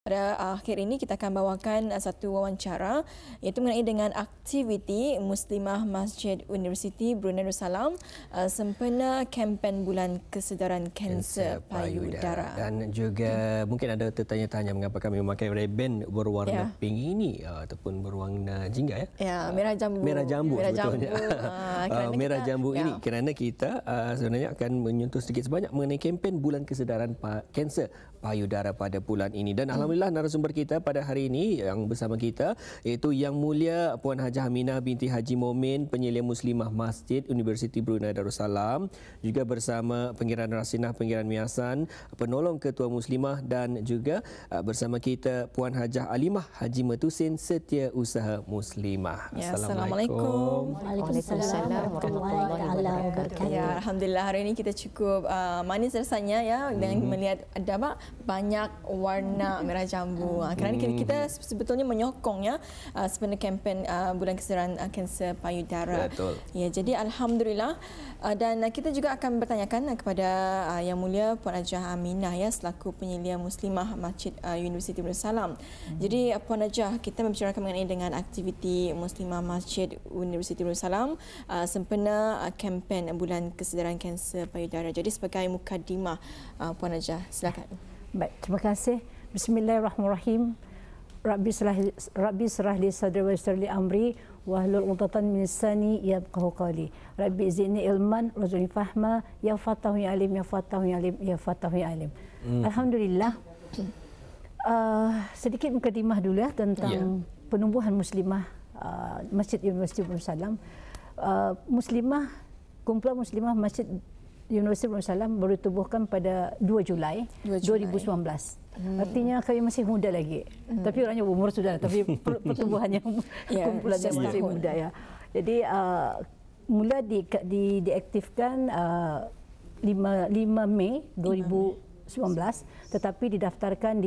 Pada akhir ini kita akan bawakan satu wawancara iaitu mengenai dengan aktiviti Muslimah Masjid Universiti Brunei Darussalam sempena kempen bulan kesedaran kanser payudara. Dan juga mungkin ada tertanya-tanya mengapa kami memakai reband berwarna pink ini ataupun berwarna jingga Ya, merah jambu. Merah jambu sebetulnya. Merah Kita, jambu ini kerana kita sebenarnya akan menyentuh sedikit sebanyak mengenai kempen bulan kesedaran kanser payudara pada bulan ini. Dan alhamdulillah narasumber kita pada hari ini yang bersama kita iaitu Yang Mulia Puan Hajah Aminah binti Haji Momin, Penyelia Muslimah Masjid Universiti Brunei Darussalam, juga bersama Pengiran Rasinah Pengiran Miasan, Penolong Ketua Muslimah, dan juga bersama kita Puan Hajah Alimah Haji Metusin, Setiausaha Muslimah. Ya, Assalamualaikum. Waalaikumsalam warahmatullahi wabarakatuh. Ya, alhamdulillah hari ini kita cukup manis rasanya ya dengan melihat ada banyak warna merah jambu. Kerana kita sebetulnya menyokong sebenarnya kempen bulan kesedaran kanser payudara. Betul. Ya, jadi alhamdulillah dan kita juga akan bertanyakan kepada Yang Mulia Puan Hajah Aminah selaku Penyelia Muslimah Masjid Universiti Darussalam. Jadi Puan Hajah, kita membicarakan mengenai dengan aktiviti Muslimah Masjid Universiti Darussalam sempena kempen bulan kesedaran kanser payudara. Jadi sebagai mukadimah Puan Hajah, silakan. Baik, terima kasih. Bismillahirrahmanirrahim. Rabbi syrah li sadri wa yassir li amri wahlul 'uqdatam min lisani yafqahu qawli. Rabbi zidni ilman warzuqni fahma ya fatahu ya alim ya fatahu ya alim ya fatahu ya alim. Alhamdulillah. Sedikit mukadimah dulu tentang penumbuhan muslimah Masjid Universiti Darussalam. Muslimah, kumpulan muslimah Masjid Universiti Darussalam baru ditubuhkan pada 2 Julai 2019. Artinya kami masih muda lagi. Tapi orangnya umur sudah, tapi pertumbuhannya kumpulannya masih muda ya. Jadi mula diaktifkan 5 Mei 2019, tetapi didaftarkan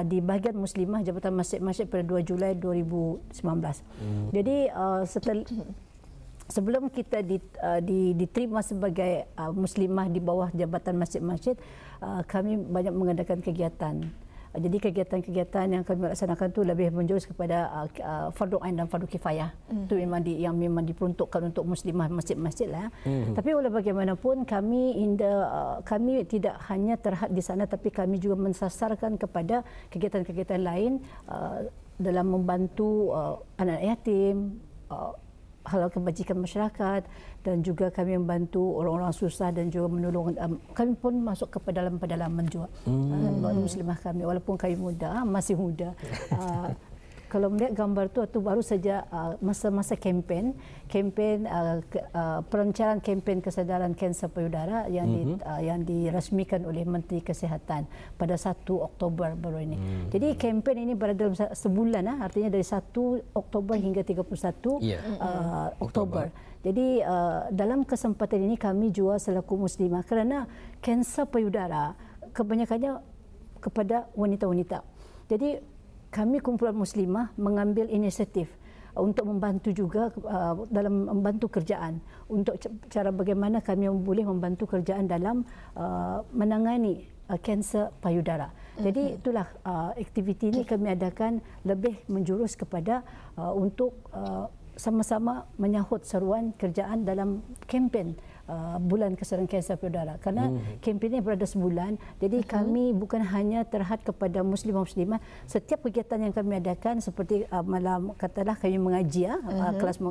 di bahagian muslimah Jabatan Masjid-Masjid pada 2 Julai 2019. Jadi sebelum kita diterima sebagai muslimah di bawah Jabatan Masjid-Masjid, kami banyak mengadakan kegiatan. Jadi kegiatan-kegiatan yang kami laksanakan itu lebih menjurus kepada fardu ain dan fardu kifayah. Itu yang memang diperuntukkan untuk muslimah masjid-masjid lah. Tapi walau bagaimanapun kami tidak hanya terhad di sana, tapi kami juga mensasarkan kepada kegiatan-kegiatan lain dalam membantu anak yatim, hal kebajikan masyarakat, dan juga kami membantu orang-orang susah dan juga menolong. Kami pun masuk ke pedalaman juga muslimah kami walaupun kami masih muda. Kalau melihat gambar tu baru saja masa-masa kempen perancangan kempen kesedaran kanser payudara yang dirasmikan oleh Menteri Kesihatan pada 1 Oktober baru ini. Jadi kempen ini berada dalam sebulan, artinya dari 1 Oktober hingga 31 Oktober. Jadi dalam kesempatan ini kami juga selaku muslimah, kerana kanser payudara kebanyakannya kepada wanita-wanita. Jadi kami kumpulan muslimah mengambil inisiatif untuk membantu juga dalam membantu kerjaan, untuk cara bagaimana kami boleh membantu kerjaan dalam menangani kanser payudara. Jadi itulah aktiviti ini kami adakan lebih menjurus kepada untuk sama-sama menyahut seruan kerjaan dalam kempen bulan kesedaran kanser payudara. Kerana kempen ini berada sebulan, jadi kami bukan hanya terhad kepada muslimah-muslimah. Setiap kegiatan yang kami adakan seperti malam katalah kami mengaji, kelas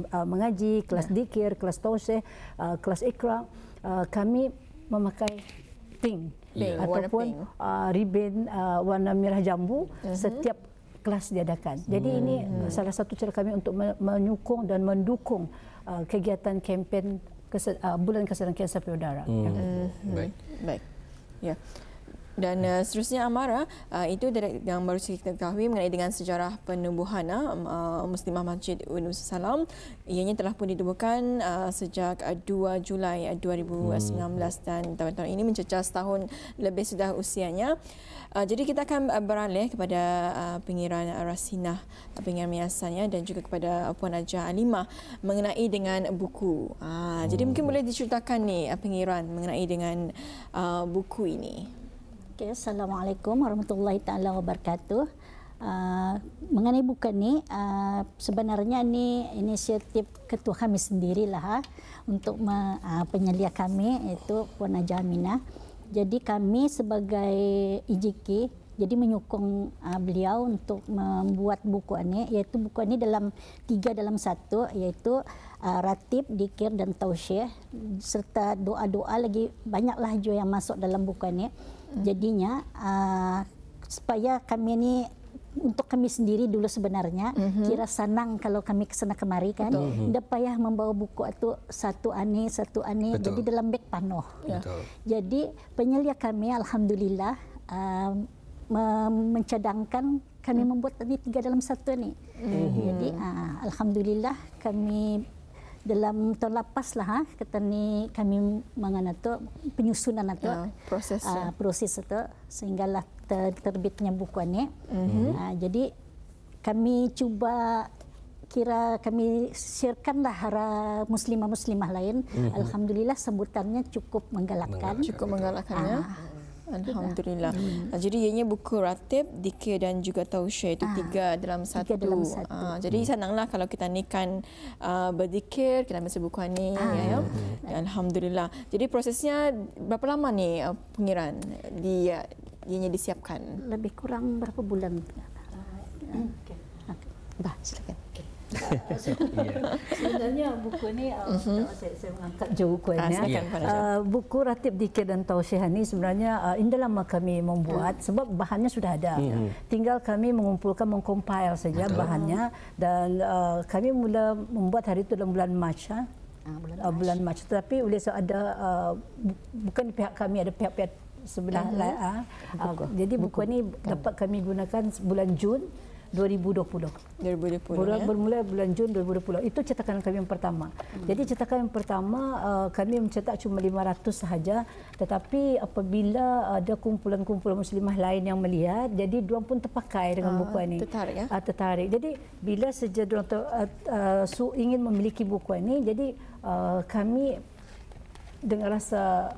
mengaji, kelas zikir, kelas tausih, kelas ikra, kami memakai pink ataupun ribbon warna merah jambu setiap kelas diadakan. Jadi ini salah satu cara kami untuk menyokong dan mendukung kegiatan kempen bulan kesedaran kanser payudara. Baik. Ya. Dan seterusnya Amara, itu yang baru kita ketahui mengenai dengan sejarah penubuhan Muslimah Masjid Universiti Darussalam. Ianya telah pun ditubuhkan sejak 2 Julai 2019 dan tahun-tahun ini mencecah setahun lebih sudah usianya. Jadi kita akan beralih kepada Pengiran Rasinah Pengiran Miasannya dan juga kepada Puan Hajah Alimah mengenai dengan buku. Jadi mungkin boleh diceritakan ni Pengiran mengenai dengan buku ini. Okay, Assalamualaikum warahmatullahi taala wabarakatuh. Mengenai buku ni, sebenarnya ni inisiatif ketua kami sendirilah untuk penyelia kami, iaitu Puan Najah Aminah. Jadi kami sebagai IJK, jadi menyokong beliau untuk membuat buku ini, iaitu buku ini dalam 3 dalam 1, iaitu ratib, dikir dan tausyih, serta doa-doa lagi banyaklah juga yang masuk dalam buku ini. Jadinya supaya kami ini, untuk kami sendiri dulu sebenarnya kira senang kalau kami kesana kemari kan, tidak payah membawa buku itu satu ani. Jadi dalam beg penuh. Jadi penyelia kami alhamdulillah mencadangkan kami membuat ini 3 dalam 1 ni. Jadi alhamdulillah kami dalam tahun lepas lah kata ni kami mengenai penyusunan atau proses itu sehinggalah terbitnya buku ini. Jadi kami cuba kira kami sharekanlah harap muslimah lain. Alhamdulillah sambutannya cukup menggalakkan. Alhamdulillah. Jadi ianya buku ratib, dikir dan juga tausyih itu 3 dalam 1. Jadi senanglah kalau kita ni kan berzikir, kita baca buku ni ya. Alhamdulillah. Jadi prosesnya berapa lama ni pengiran ianya disiapkan? Lebih kurang berapa bulan? Bah, silakan. Sebenarnya buku ni saya mengangkat jauh kuatnya. Buku ratib, dikir dan tausyih ni sebenarnya indah lama kami membuat sebab bahannya sudah ada. Tinggal kami mengcompile saja bahannya dan kami mula membuat hari itu dalam bulan Mac. Bulan Mac. Tetapi oleh sebab ada bukan pihak kami, ada pihak-pihak sebelah lain. Jadi buku ni dapat kami gunakan bulan Jun 2020. Bermula bulan Jun 2020. Itu cetakan kami yang pertama. Jadi cetakan yang pertama kami mencetak cuma 500 sahaja, tetapi apabila ada kumpulan-kumpulan muslimah lain yang melihat, jadi diorang pun terpakai dengan buku ini. Tertarik ya? Tertarik. Jadi bila saja diorang ingin memiliki buku ini, jadi kami dengan rasa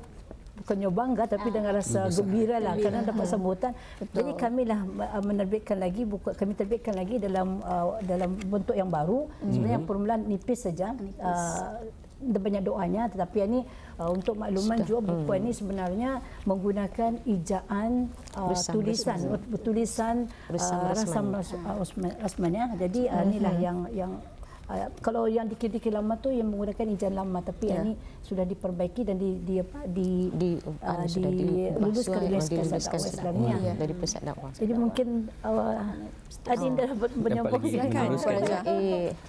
bukannya bangga tapi dengan rasa gembira lah kerana dapat sambutan. Jadi kamilah menerbitkan lagi buku, kami terbitkan lagi dalam bentuk yang baru. Sebenarnya permulaan nipis saja. Ada banyak doanya, tetapi ini untuk makluman juga buku ini sebenarnya menggunakan ijaan tulisan Rasam Rasmania. Jadi inilah yang kalau yang dikir-dikir lama tu yang menggunakan ijaan lama, tapi ini sudah diperbaiki dan diluluskan oleh Islamia dari Pusat Dakwah. Jadi mungkin Adinda dapat menyambung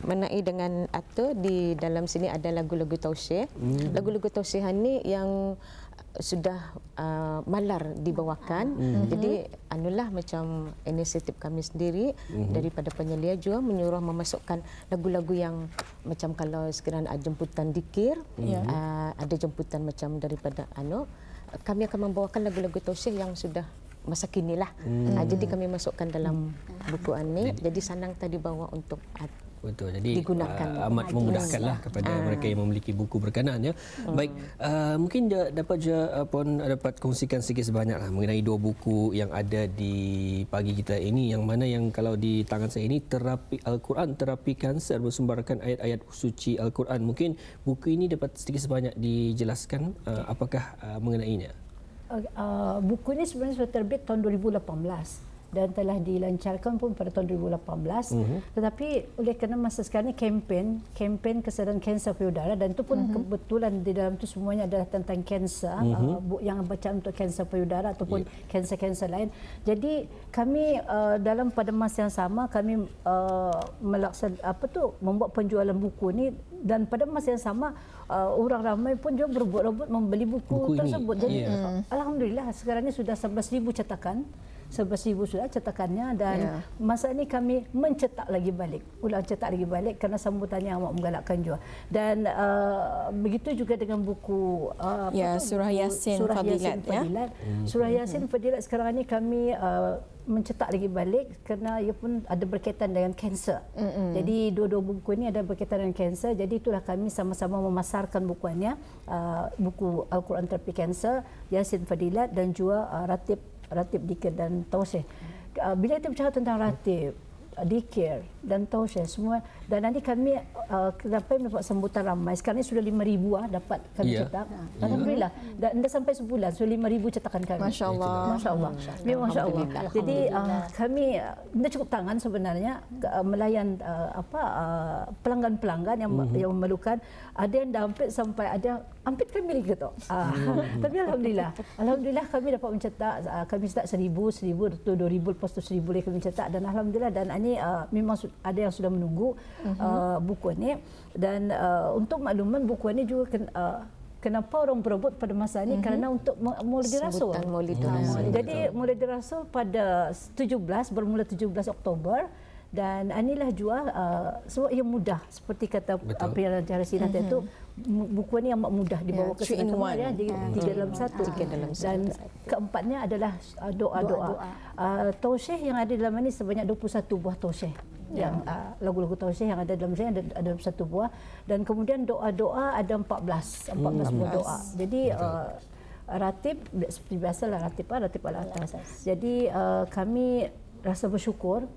mengenai dengan atau di dalam sini ada lagu-lagu tausyih. Lagu-lagu tausyih ni yang sudah malar dibawakan. Jadi anulah macam inisiatif kami sendiri daripada penyelia juga menyuruh memasukkan lagu-lagu yang macam kalau sekiranya ada jemputan dikir, ada jemputan macam daripada kami akan membawakan lagu-lagu tausyih yang sudah masa kini lah. Jadi kami masukkan dalam buku ini. Jadi senang tadi bawa untuk betul. Jadi digunakan amat memudahkanlah kepada mereka yang memiliki buku berkenaan ya. Baik, mungkin dapat dapat kongsikan sedikit sebanyaklah mengenai 2 buku yang ada di pagi kita ini, yang mana yang kalau di tangan saya ini terapi Al-Quran, terapi kanser bersumberkan ayat-ayat suci Al-Quran. Mungkin buku ini dapat sedikit sebanyak dijelaskan apakah mengenainya? Buku ini sebenarnya sudah terbit tahun 2018 dan telah dilancarkan pun pada tahun 2018. Tetapi oleh kerana masa sekarang ini kempen kesedaran kanser payudara, dan itu pun kebetulan di dalam itu semuanya adalah tentang kanser, yang bacaan untuk kanser payudara ataupun kanser-kanser lain. Jadi kami dalam pada masa yang sama kami membuat penjualan buku ini, dan pada masa yang sama orang ramai pun juga berebut-rebut membeli buku tersebut. Jadi alhamdulillah sekarang ini sudah 11,000 cetakan. 11,000 sudah cetakannya, dan masa ini kami mencetak lagi balik, kerana sambutannya amat menggalakkan juga. Dan begitu juga dengan buku Surah Yasin Fadilat. Surah Yasin Fadilat sekarang ini kami mencetak lagi balik kerana ia pun ada berkaitan dengan kanser. Jadi dua-dua buku ini ada berkaitan dengan kanser. Jadi itulah kami sama-sama memasarkan bukuannya, buku Al-Quran Terapi Kanser, Yasin Fadilat dan juga ratib ratib dikir dan tausih. Bila kita bicara tentang ratib, dikir dan tausih semua, dan nanti kami dapat mendapat sambutan ramai. Sekarang ni sudah 5,000 dapat kami cetak. Alhamdulillah. Dan dah sampai sebulan sudah 5,000 cetakan kami. Masya-Allah. Masya-Allah. Memang masya-Allah. Jadi kami dah cukup tangan sebenarnya melayan pelanggan-pelanggan yang memerlukan. Ada yang dah hampir sampai ada hampir kami lagi tu. Tapi alhamdulillah kami dapat mencetak, kami cetak 1,000, 2,000, lepas tu 1,000 lagi kami cetak, dan alhamdulillah, dan ini memang ada yang sudah menunggu buku ini. Dan untuk makluman, buku ini juga kenapa orang berebut pada masa ini, kerana untuk Maulid Rasul. Jadi Maulid Rasul pada 17, bermula 17 Oktober. Dan inilah jual semua yang mudah, seperti kata Perdana Menteri Rasinah itu, buku ini amat mudah dibawa ke sana, ya, jadi 3 dalam 1. Dan keempatnya adalah doa-doa. Tausih yang ada dalam ini sebanyak 21 buah tausih. Yang lagu-lagu tausih yang ada dalam saya ada 21 buah, dan kemudian doa-doa ada 14 buah doa. Jadi ratib seperti biasalah, ratib ala atas. Jadi kami rasa bersyukur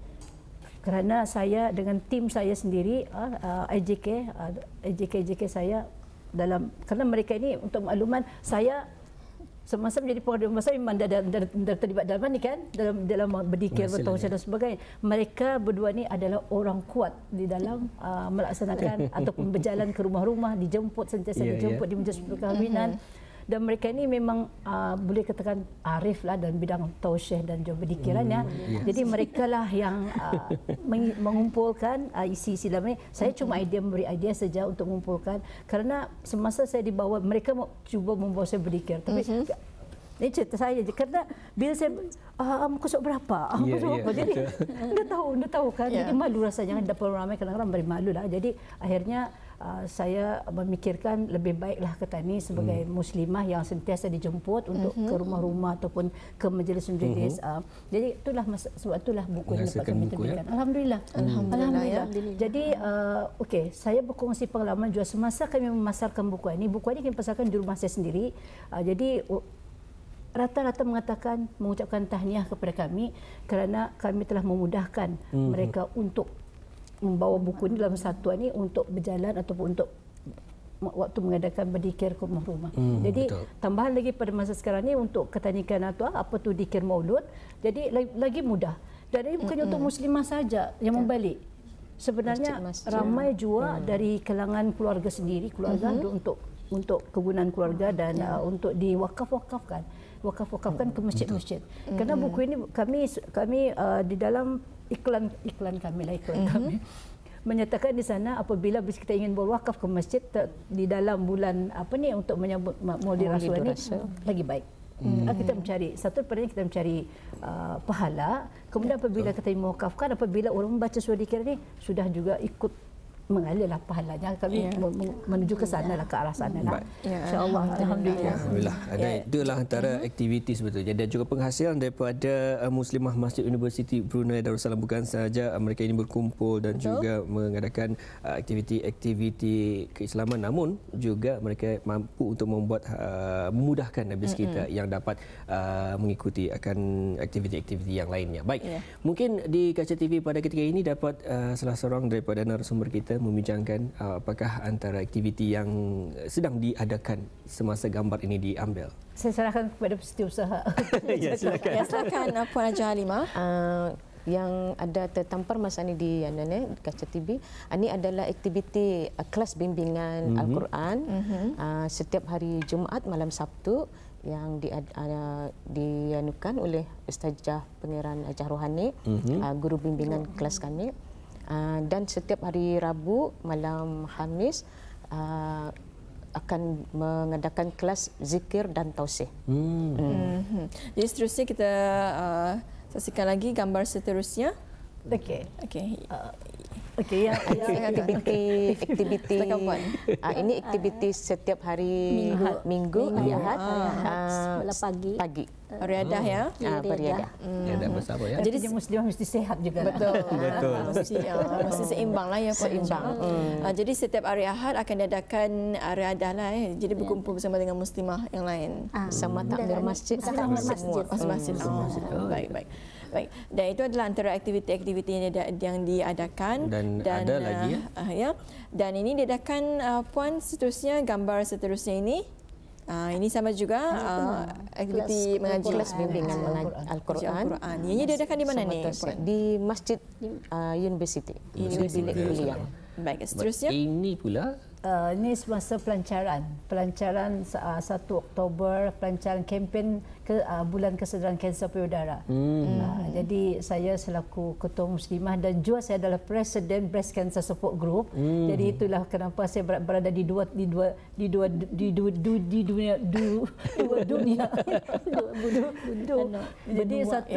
kerana saya dengan tim saya sendiri, AJK saya dalam, kerana mereka ini, untuk makluman, saya semasa menjadi pengajar masa memang dah terlibat dalam ni kan, dalam berdikir, bertausiah dan sebagainya. Mereka berdua ni adalah orang kuat di dalam melaksanakan ataupun berjalan ke rumah-rumah, dijemput, sentiasa dijemput di majlis perkahwinan. Dan mereka ini memang boleh katakan arif lah dalam bidang tausiah dan juga berdikiran, ya. Jadi mereka lah yang mengumpulkan isi-isi dalam ini. Saya cuma memberi idea saja untuk mengumpulkan, kerana semasa saya dibawa, mereka cuba membawa saya berdikir. Tapi ini cerita saya je, kerana bila saya kusuk berapa? Jadi dah tahu kan. Jadi malu rasanya, dapat orang ramai, kadang-kadang beri malu lah. Jadi akhirnya saya memikirkan lebih baiklah kata ini sebagai muslimah yang sentiasa dijemput untuk ke rumah-rumah ataupun ke majlis-majlis. Jadi itulah sebab itulah buku ini dapat kami terbitkan. Alhamdulillah. Alhamdulillah. Jadi okey, saya berkongsi pengalaman juga semasa kami memasarkan buku ini. Buku ini kami pasarkan di rumah saya sendiri. Jadi rata-rata mengucapkan tahniah kepada kami kerana kami telah memudahkan mereka untuk membawa buku ini dalam satuan ini untuk berjalan ataupun untuk waktu mengadakan berdikir ke rumah-rumah. Jadi tambahan lagi pada masa sekarang ni untuk ketanikan apa tu dikir maulud, jadi lagi mudah. Dan ini bukannya untuk muslimah saja yang membalik. Sebenarnya ramai juga dari kalangan keluarga sendiri, keluarga untuk kegunaan keluarga dan untuk diwakaf-wakafkan ke masjid-masjid. Kerana buku ini kami di dalam iklan kami menyatakan di sana, apabila kita ingin berwakaf ke masjid di dalam bulan untuk menyambut Maulid Rasul ini, lagi baik. Kita mencari satu daripadanya, kita mencari pahala. Kemudian apabila kita mewakafkan, apabila orang membaca surah dikir ini, sudah juga ikut mengalirlah pahalanya. Kami menuju ke sana lah, ke arah sana lah. InsyaAllah. Alhamdulillah. Itulah antara aktiviti sebetulnya dan juga penghasilan daripada Muslimah Masjid Universiti Brunei Darussalam. Bukan sahaja mereka ini berkumpul dan juga mengadakan aktiviti-aktiviti keislaman, namun juga mereka mampu untuk memudahkan habis kita yang dapat mengikuti akan aktiviti-aktiviti yang lainnya. Baik, mungkin di Kaca TV pada ketika ini dapat salah seorang daripada narasumber kita membincangkan apakah antara aktiviti yang sedang diadakan semasa gambar ini diambil. Saya serahkan kepada setiausaha. Silakan Puan Hajah Halimah. Yang ada tertampar masa ini di Kaca TV, ini adalah aktiviti kelas bimbingan Al-Quran setiap hari Jumaat malam Sabtu yang dianukan oleh Ustazah Pangeran Hajah Rohani, guru bimbingan kelas kami. Dan setiap hari Rabu malam Khamis akan mengadakan kelas zikir dan tausih. Jadi seterusnya kita saksikan lagi gambar seterusnya. Okey. Okey, aktiviti ini aktiviti setiap hari Minggu, Ahad, pagi. Riadah ya. Beriadah. Riadah bersama ya. Jadi muslimah mesti sehat juga. Betul. Betul. Mesti seimbang lah ya. Seimbang. Jadi setiap hari Ahad akan diadakan riadah lah. Jadi berkumpul bersama dengan muslimah yang lain. Sama takmir masjid. Masjid. Baik. Dan itu adalah antara aktiviti-aktiviti yang diadakan. Dan ada lagi ya. Dan ini diadakan Puan seterusnya, gambar seterusnya ini. Ini sama juga aktiviti mengaji kelas bimbingan Al-Quran. Ini diadakan di mana ni? Di Masjid University. Di bilik kuliah. Baik, seterusnya. Ini pula ini semasa pelancaran 1 Oktober, pelancaran kempen bulan kesedaran kanser payudara. Jadi saya selaku ketua muslimah dan juga saya adalah presiden Breast Cancer Support Group. Jadi itulah kenapa saya berada di dua dunia. Jadi satu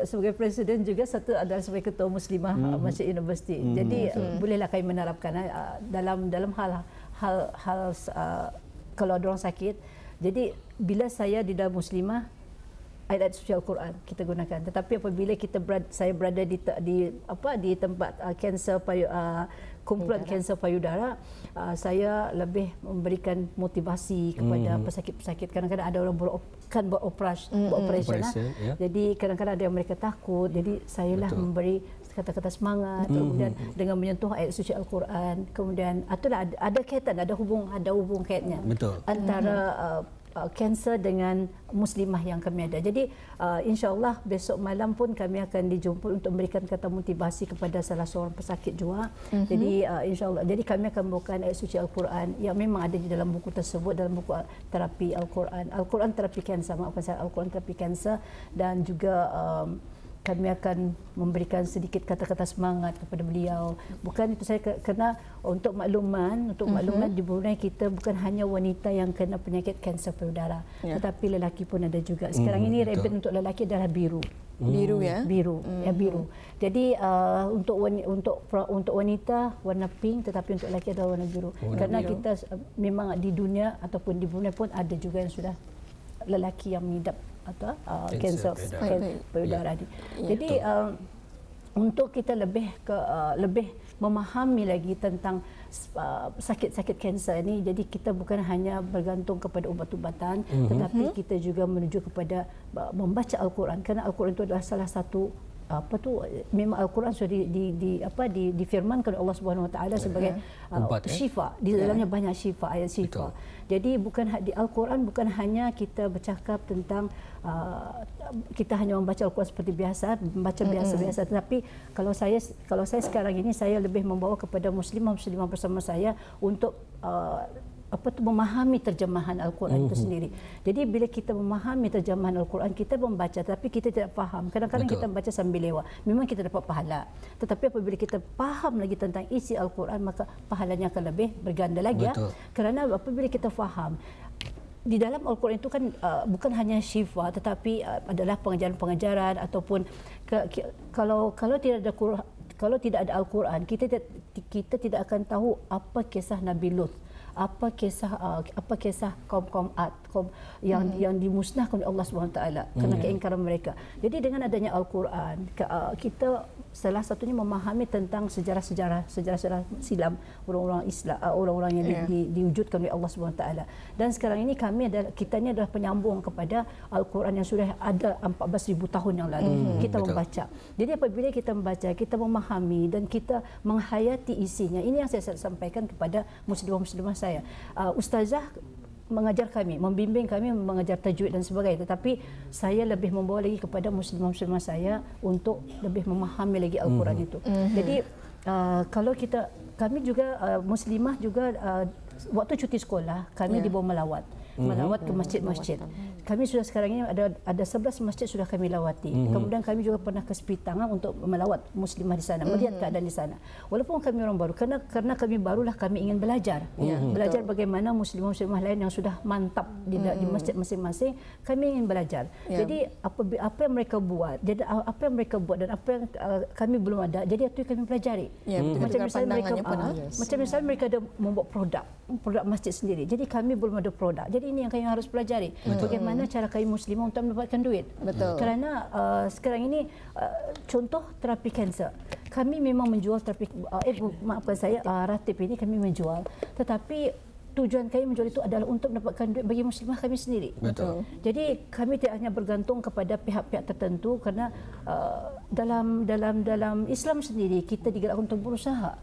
sebagai presiden juga, satu adalah sebagai ketua muslimah Masjid Universiti. Jadi bolehlah kami menerapkan dalam hal kalau ada orang sakit. Jadi bila saya di dalam muslimah, ayat suci Al-Quran kita gunakan. Tetapi apabila saya berada di tempat kumpulan kanser payudara, saya lebih memberikan motivasi kepada pesakit-pesakit. Kadang-kadang ada orang buat operation. Jadi kadang-kadang ada yang mereka takut. Jadi saya lah memberi kata-kata semangat, kemudian dengan menyentuh ayat suci Al-Quran, kemudian ada kaitan, ada hubung kaitnya antara kanser dengan muslimah yang kami ada. Jadi insya-Allah besok malam pun kami akan dijemput untuk memberikan kata motivasi kepada salah seorang pesakit juga. Jadi insya-Allah, jadi kami akan membawakan ayat suci Al-Quran yang memang ada di dalam buku tersebut, dalam buku terapi Al-Quran terapi kanser, Al-Quran terapi kanser, dan juga kami akan memberikan sedikit kata-kata semangat kepada beliau. Bukan itu saya kena untuk makluman di Brunei kita bukan hanya wanita yang kena penyakit kanser payudara, tetapi lelaki pun ada juga. Sekarang ini rebel untuk lelaki adalah biru. Biru. Jadi untuk wanita warna pink, tetapi untuk lelaki adalah warna biru. Karena kita memang di dunia ataupun di Brunei pun ada juga yang sudah lelaki yang mengidap atau kanser payudara. Jadi untuk kita lebih memahami lagi tentang sakit-sakit kanser ini, jadi kita bukan hanya bergantung kepada ubat-ubatan, tetapi kita juga menuju kepada membaca Al-Quran, kerana Al-Quran itu adalah salah satu memang Al-Quran sudah difirmankan oleh Allah Subhanahu Wa Taala sebagai syifa. Di dalamnya banyak syifa, ayat syifa. Jadi di Al-Quran bukan hanya kita bercakap tentang kita hanya membaca Al-Quran seperti biasa, membaca biasa-biasa, tetapi kalau saya sekarang ini saya lebih membawa kepada muslimah bersama saya untuk memahami terjemahan Al-Quran itu sendiri. Jadi bila kita memahami terjemahan Al-Quran, kita membaca tapi kita tidak faham. Kadang-kadang kita membaca sambil lewat. Memang kita dapat pahala. Tetapi apabila kita faham lagi tentang isi Al-Quran, maka pahalanya akan lebih berganda lagi. Kerana apabila kita faham, di dalam Al-Quran itu kan bukan hanya syifa, tetapi adalah pengajaran-pengajaran ataupun kalau tidak ada Al-Quran, kita tidak akan tahu apa kisah Nabi Lut, apa kisah kaum Ad yang dimusnahkan oleh Allah Subhanahu Taala kerana keingkaran mereka. Jadi dengan adanya Al-Quran, kita salah satunya memahami tentang sejarah silam orang-orang Islam, orang-orang yang diwujudkan oleh Allah Subhanahu Taala. Dan sekarang ini kita ini adalah penyambung kepada Al-Quran yang sudah ada 14,000 tahun yang lalu. Kita membaca. Jadi apabila kita membaca, kita memahami dan kita menghayati isinya. Ini yang saya sampaikan kepada muslimah-muslimah saya. Ustazah mengajar kami, membimbing kami mengajar tajwid dan sebagainya, tetapi saya lebih membawa lagi kepada muslimah-muslimah saya untuk lebih memahami lagi Al-Quran itu. Jadi kalau kami juga muslimah juga waktu cuti sekolah kami dibawa melawat ke masjid-masjid. kami sudah sekarang ini ada 11 masjid sudah kami lawati. Kemudian kami juga pernah ke Sepitang untuk melawat muslimah di sana, melihat keadaan di sana. Walaupun kami orang baru, karena kami barulah kami ingin belajar. Belajar bagaimana muslimah lain yang sudah mantap di masjid masing-masing, kami ingin belajar. Jadi apa yang mereka buat, dan apa yang kami belum ada, jadi itu kami pelajari. Macam misalnya mereka ada membuat produk masjid sendiri. Jadi kami belum ada produk. Jadi ini yang kami harus pelajari. Bagaimana cara kami muslimah untuk mendapatkan duit. Kerana sekarang ini contoh terapi kanser. Kami memang menjual terapi ratib ini kami menjual. Tetapi tujuan kami menjual itu adalah untuk mendapatkan duit bagi muslimah kami sendiri. Betul. Jadi kami tidak hanya bergantung kepada pihak-pihak tertentu, kerana dalam Islam sendiri kita digerakkan untuk berusaha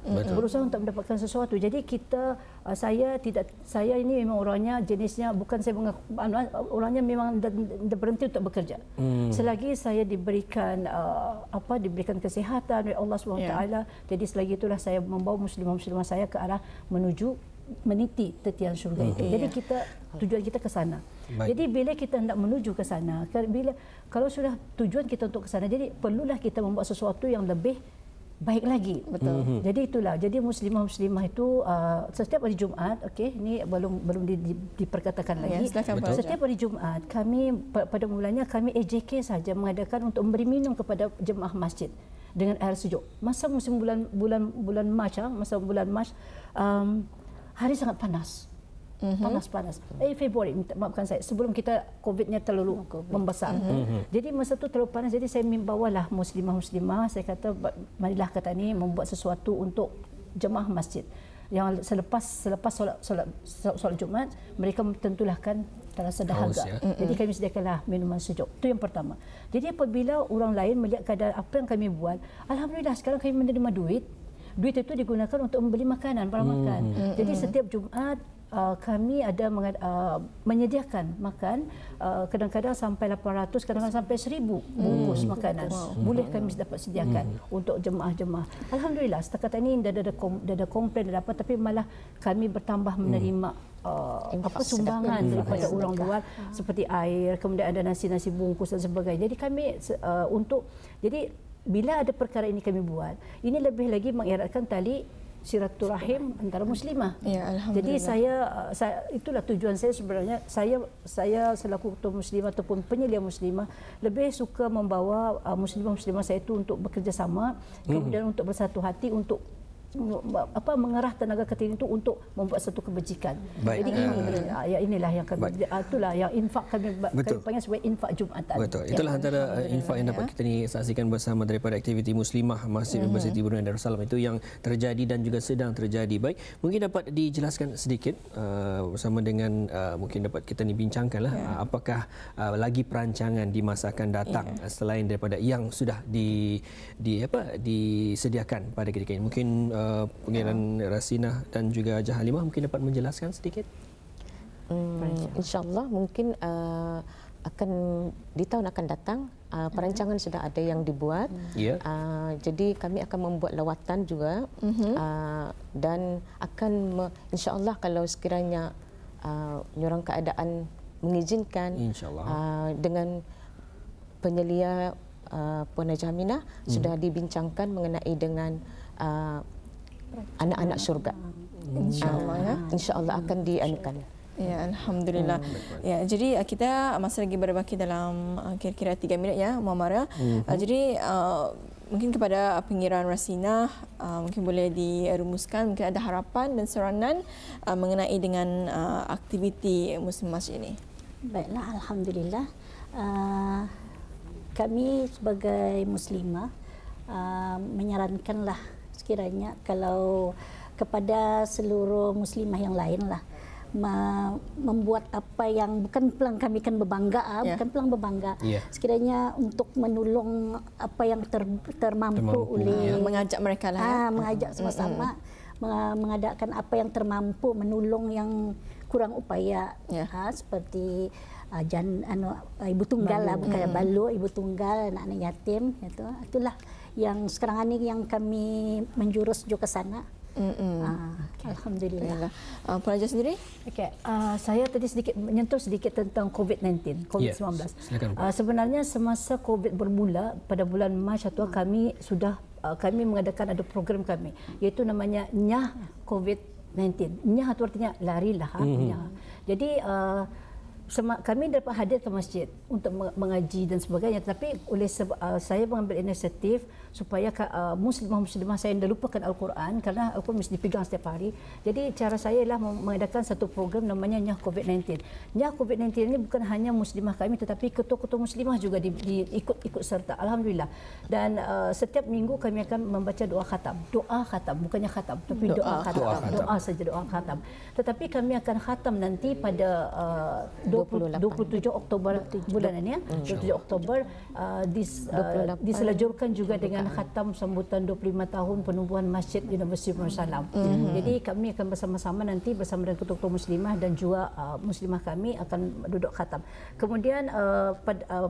untuk mendapatkan sesuatu. Jadi saya ini memang orangnya jenisnya bukan saya orangnya memang berhenti untuk bekerja. Selagi saya diberikan kesihatan oleh Allah SWT, jadi selagi itulah saya membawa muslimah saya ke arah menuju meniti tetian syurga itu. Jadi tujuan kita ke sana. Jadi bila kita hendak menuju ke sana, kalau sudah tujuan kita untuk ke sana, jadi perlulah kita membuat sesuatu yang lebih baik lagi. Jadi itulah. Jadi muslimah itu setiap hari Jumaat, ini belum diperkatakan lagi. Setiap hari Jumaat kami pada mulanya kami AJK saja mengadakan untuk memberi minum kepada jemaah masjid dengan air sejuk. Masa musim bulan Mac, hari sangat panas. Panas. Februari, maafkan saya, sebelum kita COVID-nya terlalu membesar. Jadi masa itu terlalu panas, jadi saya membawalah muslimah, saya kata marilah kata ni membuat sesuatu untuk jemaah masjid. Yang selepas solat Jumaat, mereka tentulah kan terasa dahaga. Jadi kami sediakanlah minuman sejuk. Itu yang pertama. Jadi apabila orang lain melihat keadaan apa yang kami buat, alhamdulillah sekarang kami menerima duit. Duit itu digunakan untuk membeli makanan, barang makan. Jadi setiap Jumaat kami ada menyediakan makan, kadang-kadang sampai 800, kadang-kadang sampai 1000 bungkus makanan. Boleh kami dapat sediakan untuk jemaah-jemaah. Alhamdulillah setakat ini tidak ada komplain apa, tapi malah kami bertambah menerima sumbangan daripada orang luar seperti air, kemudian ada nasi-nasi bungkus dan sebagainya. Jadi kami jadi bila ada perkara ini kami buat, ini lebih lagi mengeratkan tali silaturahim antara muslimah. Jadi saya itulah tujuan saya sebenarnya. Saya selaku ketua muslimah ataupun penyelia muslimah lebih suka membawa muslimah saya itu untuk bekerjasama, kemudian untuk bersatu hati untuk mengarah tenaga kita itu untuk membuat satu kebajikan. Jadi inilah yang kami itulah yang infak kami panggil sebagai infak Jumatan. Betul. Itulah antara infak yang dapat kita ni saksikan bersama daripada aktiviti muslimah Masjid Universiti Brunei Darussalam itu yang terjadi dan juga sedang terjadi. Baik, mungkin dapat dijelaskan sedikit bersama dengan mungkin dapat kita ni bincangkanlah apakah lagi perancangan di masa akan datang selain daripada yang sudah disediakan pada ketika ini. Mungkin Pengiran Rasinah dan juga Hajah Halimah mungkin dapat menjelaskan sedikit. InsyaAllah mungkin akan di tahun akan datang perancangan sudah ada yang dibuat. Jadi kami akan membuat lawatan juga dan akan insyaAllah kalau sekiranya orang keadaan mengizinkan dengan penyelia Puan Hajah Aminah sudah dibincangkan mengenai dengan anak-anak syurga. InsyaAllah akan dianukan. Ya, alhamdulillah. Ya, jadi kita masih lagi berbaki dalam kira-kira 3 minit ya, Muammarah. Jadi mungkin kepada Pengiran Rasinah mungkin boleh dirumuskan, mungkin ada harapan dan saranan mengenai dengan aktiviti Muslim Masjid ini. Baiklah, alhamdulillah. Kami sebagai muslimah menyarankanlah sekiranya kalau kepada seluruh muslimah yang lainlah membuat apa yang bukan pelang kami kan berbangga, bukan pelang berbangga. Sekiranya untuk menolong apa yang termampu oleh mengajak mereka lah mengajak sama-sama mengadakan apa yang termampu, menolong yang kurang upaya seperti ibu tunggal lah, bukan balu, ibu tunggal, anak-anak yatim, itulah yang sekarang ini yang kami menjurus juga ke sana. Alhamdulillah. Puan Haja sendiri? Okay. Saya tadi menyentuh sedikit tentang COVID-19, COVID-19. Sebenarnya semasa COVID bermula pada bulan Mac atau kami mengadakan ada program kami, iaitu namanya Nyah COVID-19. Nyah itu artinya larilah. Nyah. Jadi kami dapat hadir ke masjid untuk mengaji dan sebagainya, tetapi oleh saya mengambil inisiatif supaya muslimah-muslimah saya yang dah lupakan Al-Quran, kerana Al-Quran mesti dipegang setiap hari. Jadi cara saya ialah mengadakan satu program namanya Nyah COVID-19. Nyah COVID-19 ini bukan hanya muslimah kami, tetapi ketua-ketua muslimah juga ikut serta. Alhamdulillah. Dan setiap minggu kami akan membaca doa khatam. Doa khatam, bukannya khatam, tapi doa khatam. Doa saja, doa khatam. Tetapi kami akan khatam nanti pada 27 Oktober bulan ini, 27 Oktober diselajurkan juga dengan khatam sambutan 25 tahun penubuhan Masjid Universiti Muhammad Salam. Jadi kami akan bersama-sama nanti bersama dengan ketua-ketua muslimah dan juga muslimah kami akan duduk khatam. Kemudian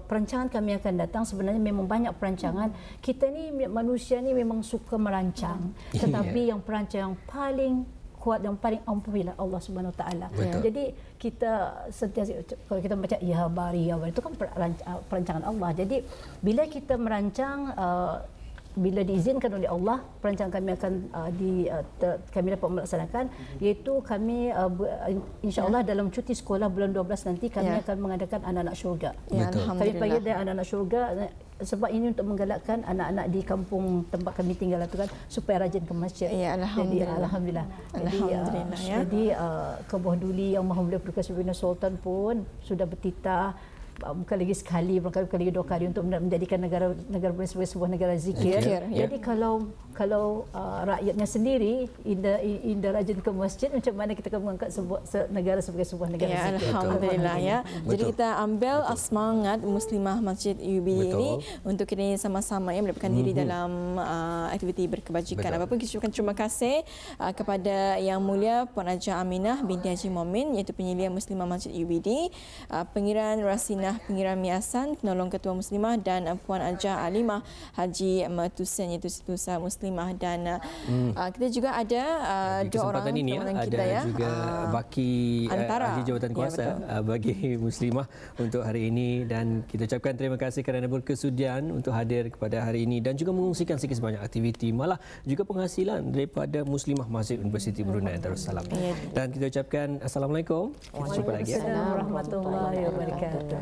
perancangan kami akan datang, sebenarnya memang banyak perancangan. Kita ni manusia ni memang suka merancang, tetapi yang perancang yang paling kuat, yang paling ampuh ialah Allah Subhanahu Wa Taala. Jadi kita sentiasa, kalau kita baca ya bari itu kan perancangan Allah. Jadi bila kita merancang, bila diizinkan oleh Allah, perancangan kami akan kami dapat melaksanakan, iaitu kami insya-Allah dalam cuti sekolah bulan 12 nanti kami akan mengadakan anak-anak syurga. Kami panggil dia anak-anak syurga sebab ini untuk menggalakkan anak-anak di kampung tempat kami tinggal itu kan supaya rajin ke masjid. Ya, alhamdulillah. Jadi alhamdulillah. Jadi Kebuah Duli yang Maha Mulia Pertugas Pimpinan Sultan pun sudah bertitah bukan lagi sekali, bukan lagi dua kali untuk menjadikan negara sebagai sebuah negara zikir. Jadi kalau rakyatnya sendiri indah rajin ke masjid, macam mana kita akan mengangkat negara sebagai sebuah negara zikir. Alhamdulillah ya. Jadi kita ambil semangat muslimah Masjid UB ini untuk kita sama-sama mendapatkan diri dalam aktiviti berkebajikan. Apapun kita ucapkan terima kasih kepada Yang Mulia Puan Haja Aminah binti Haji Momin, iaitu penyelia muslimah Masjid UBD, Pengiran Rasinah Pengiran Miasan, penolong ketua muslimah, dan Puan Haja Alimah Haji Matusen, iaitu Situsa Muslimah. Dan kita juga ada dua orang ini kita ada juga baki ahli jawatan kuasa bagi muslimah untuk hari ini, dan kita ucapkan terima kasih kerana berkesudian untuk hadir kepada hari ini dan juga mengungsikan sikit sebanyak aktiviti, malah juga penghasilan daripada muslimah Masjid Universiti Brunei Darussalam. Dan kita ucapkan assalamualaikum. Kita jumpa lagi. Assalamualaikum warahmatullahi wabarakatuh.